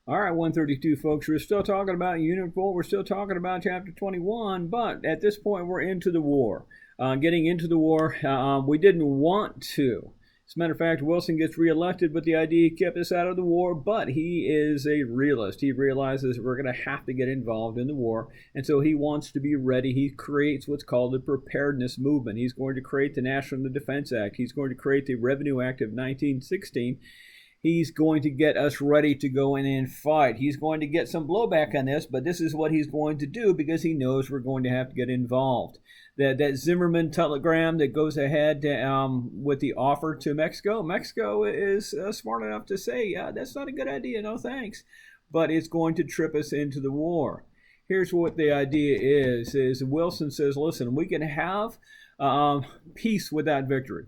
All right, 132 folks, we're still talking about Unit 4, we're still talking about Chapter 21, but at this point we're into the war. Getting into the war, we didn't want to. As a matter of fact, Wilson gets reelected, but the idea kept us out of the war, but he is a realist. He realizes we're going to have to get involved in the war, and so he wants to be ready. He creates what's called the Preparedness Movement. He's going to create the National Defense Act. He's going to create the Revenue Act of 1916. He's going to get us ready to go in and fight. He's going to get some blowback on this, but this is what he's going to do because he knows we're going to have to get involved. That Zimmerman telegram that goes ahead with the offer to Mexico, Mexico is smart enough to say, yeah, that's not a good idea, no thanks. But it's going to trip us into the war. Here's what the idea is Wilson says, listen, we can have peace without victory.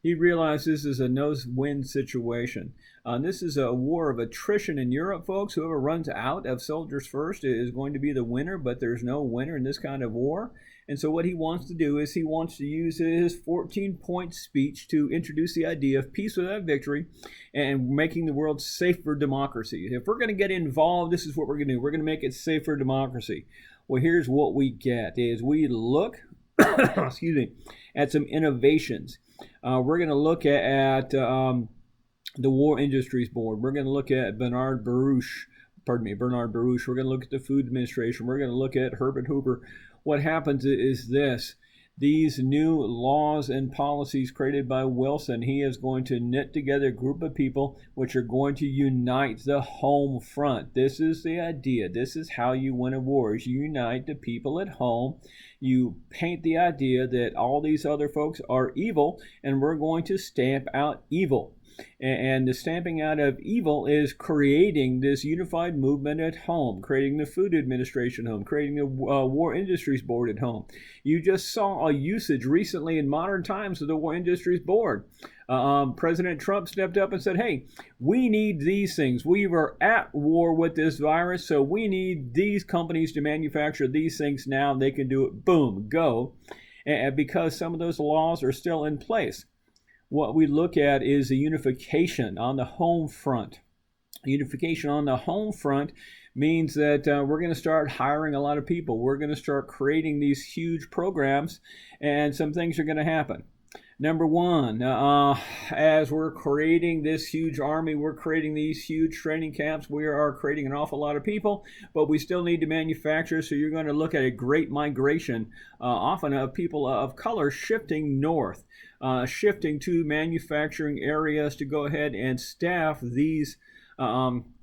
He realizes this is a no-win situation. This is a war of attrition in Europe, folks. Whoever runs out of soldiers first is going to be the winner, but there's no winner in this kind of war. And so what he wants to do is he wants to use his 14-point speech to introduce the idea of peace without victory and making the world safe for democracy. If we're going to get involved, this is what we're going to do. We're going to make it safe for democracy. Well, here's what we get is we look excuse me, at some innovations. We're going to look at the War Industries Board. We're going to look at Bernard Baruch. We're going to look at the Food Administration. We're going to look at Herbert Hoover. What happens is this. These new laws and policies created by Wilson, he is going to knit together a group of people which are going to unite the home front. This is the idea. This is how you win a war, is you unite the people at home. You paint the idea that all these other folks are evil, and we're going to stamp out evil. And the stamping out of evil is creating this unified movement at home, creating the Food Administration home, creating the War Industries Board at home. You just saw a usage recently in modern times of the War Industries Board. President Trump stepped up and said, hey, we need these things. We are at war with this virus, so we need these companies to manufacture these things now. They can do it. Boom, go. And because some of those laws are still in place. What we look at is the unification on the home front. Unification on the home front means that we're going to start hiring a lot of people. We're going to start creating these huge programs, and some things are going to happen. Number one, as we're creating this huge army, we're creating these huge training camps. We are creating an awful lot of people, but we still need to manufacture. So you're going to look at a great migration, often of people of color shifting north, shifting to manufacturing areas to go ahead and staff these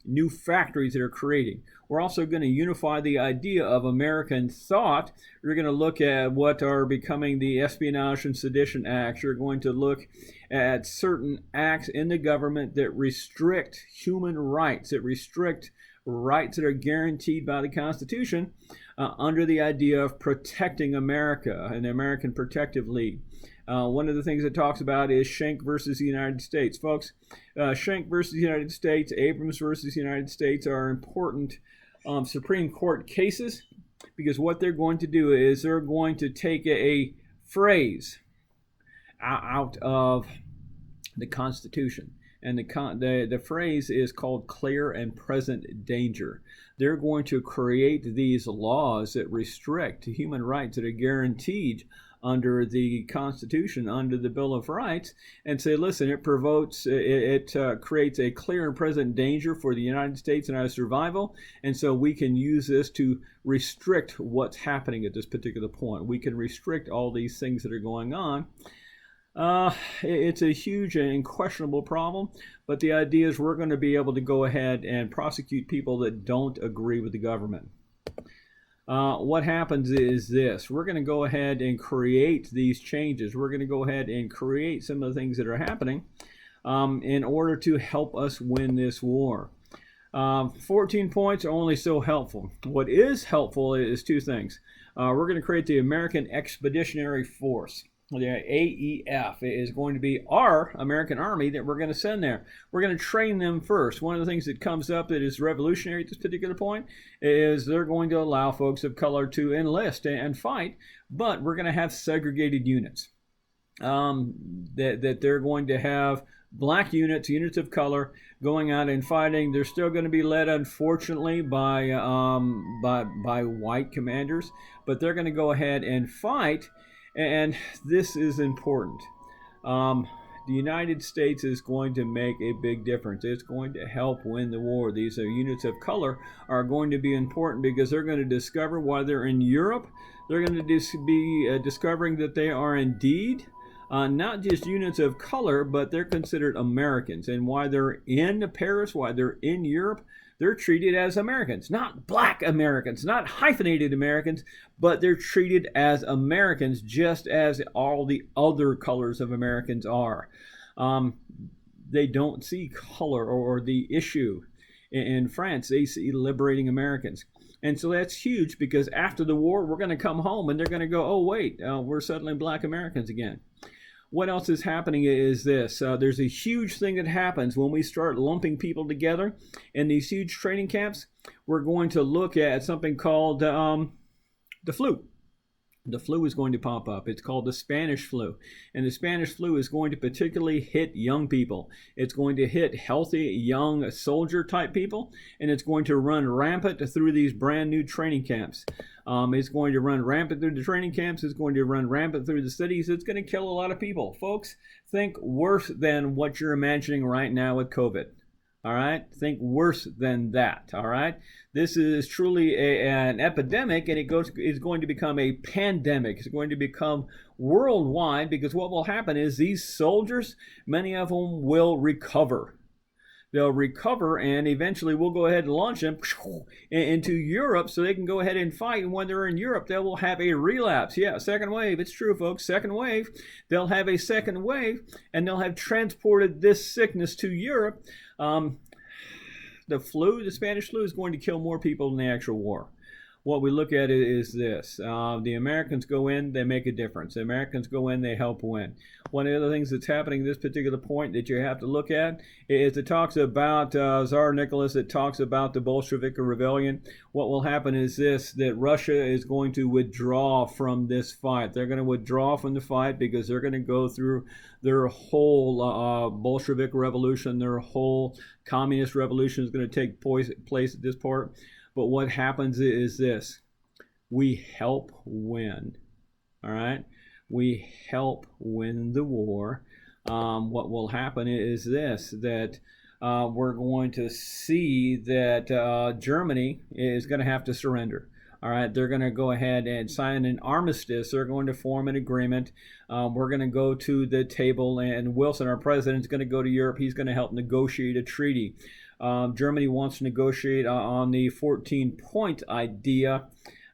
new factories that are creating. We're also going to unify the idea of American thought. We're going to look at what are becoming the Espionage and Sedition Acts. You're going to look at certain acts in the government that restrict human rights, that restrict rights that are guaranteed by the Constitution under the idea of protecting America and the American Protective League. One of the things it talks about is Schenck versus the United States. Folks, Schenck versus the United States, Abrams versus the United States are important Supreme Court cases because what they're going to do is they're going to take a phrase out of the Constitution. And the phrase is called clear and present danger. They're going to create these laws that restrict human rights that are guaranteed under the Constitution, under the Bill of Rights, and say, listen, it creates a clear and present danger for the United States and our survival, and so we can use this to restrict what's happening at this particular point. We can restrict all these things that are going on. It's a huge and questionable problem, but the idea is we're going to be able to go ahead and prosecute people that don't agree with the government. What happens is this. We're going to go ahead and create these changes. We're going to go ahead and create some of the things that are happening in order to help us win this war. 14 points are only so helpful. What is helpful is two things. We're going to create the American Expeditionary Force. The AEF is going to be our American Army that we're going to send there. We're going to train them first. One of the things that comes up that is revolutionary at this particular point is they're going to allow folks of color to enlist and fight, but we're going to have segregated units. That they're going to have black units, units of color, going out and fighting. They're still going to be led, unfortunately, by white commanders, but they're going to go ahead and fight, and this is important. The United States is going to make a big difference. It's going to help win the war. These units of color are going to be important because they're going to discover while they're in Europe, they're going to be discovering that they are indeed not just units of color, but they're considered Americans. And while they're in Paris, while they're in Europe, they're treated as Americans, not black Americans, not hyphenated Americans, but they're treated as Americans just as all the other colors of Americans are. They don't see color or the issue. In France, they see liberating Americans. And so that's huge because after the war, we're going to come home and they're going to go, oh, wait, we're suddenly black Americans again. What else is happening is this. There's a huge thing that happens when we start lumping people together in these huge training camps. We're going to look at something called the flu. The flu is going to pop up. It's called the Spanish flu. And the Spanish flu is going to particularly hit young people. It's going to hit healthy, young soldier type people. And it's going to run rampant through these brand new training camps. It's going to run rampant through the training camps. It's going to run rampant through the cities. It's going to kill a lot of people. Folks, think worse than what you're imagining right now with COVID. All right? Think worse than that. All right? This is truly an epidemic, and it's going to become a pandemic. It's going to become worldwide because what will happen is these soldiers, many of them will recover. They'll recover, and eventually we'll go ahead and launch them into Europe so they can go ahead and fight. And when they're in Europe, they will have a relapse. Yeah, second wave. It's true, folks. Second wave. They'll have a second wave, and they'll have transported this sickness to Europe. The Spanish flu is going to kill more people than the actual war. What we look at is this. The Americans go in, they make a difference. The Americans go in, they help win. One of the other things that's happening at this particular point that you have to look at is it talks about Tsar Nicholas. It talks about the Bolshevik Rebellion. What will happen is this, that Russia is going to withdraw from this fight. They're going to withdraw from the fight because they're going to go through their whole Bolshevik revolution, their whole communist revolution is going to take place at this part. But what happens is this. We help win. All right? We help win the war. What will happen is this, that we're going to see that Germany is going to have to surrender. All right, they're going to go ahead and sign an armistice. They're going to form an agreement. We're going to go to the table, and Wilson, our president, is going to go to Europe. He's going to help negotiate a treaty. Germany wants to negotiate on the 14-point idea.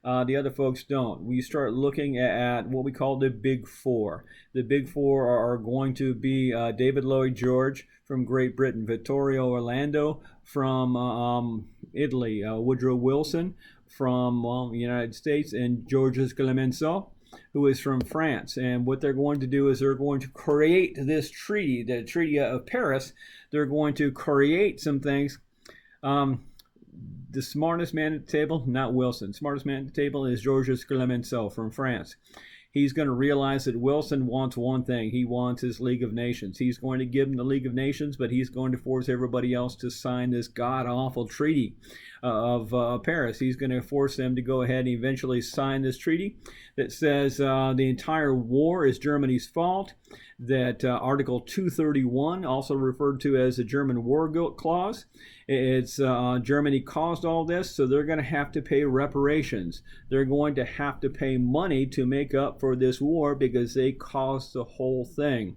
The other folks don't. We start looking at what we call the Big Four. The Big Four are going to be David Lloyd George from Great Britain, Vittorio Orlando from Italy, Woodrow Wilson from the United States, and Georges Clemenceau, who is from France. And what they're going to do is they're going to create this treaty, the Treaty of Paris. They're going to create some things. The smartest man at the table, not Wilson. Smartest man at the table is Georges Clemenceau from France. He's going to realize that Wilson wants one thing. He wants his League of Nations. He's going to give him the League of Nations, but he's going to force everybody else to sign this god-awful treaty of Paris. He's going to force them to go ahead and eventually sign this treaty that says the entire war is Germany's fault, that Article 231, also referred to as the German War Guilt Clause, it's Germany caused all this, so they're going to have to pay reparations. They're going to have to pay money to make up for this war because they caused the whole thing.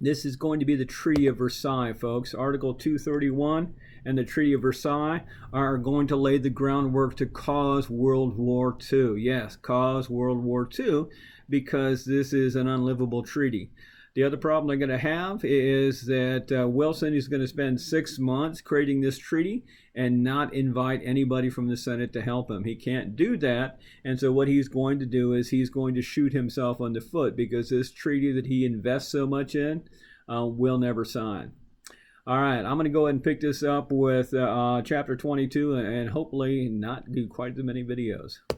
This is going to be the Treaty of Versailles, folks. Article 231 and the Treaty of Versailles are going to lay the groundwork to cause World War II. Yes, cause World War II, because this is an unlivable treaty. The other problem they're going to have is that Wilson is going to spend 6 months creating this treaty and not invite anybody from the Senate to help him. He can't do that, and so what he's going to do is he's going to shoot himself on the foot because this treaty that he invests so much in will never sign. All right, I'm going to go ahead and pick this up with Chapter 22 and hopefully not do quite as many videos.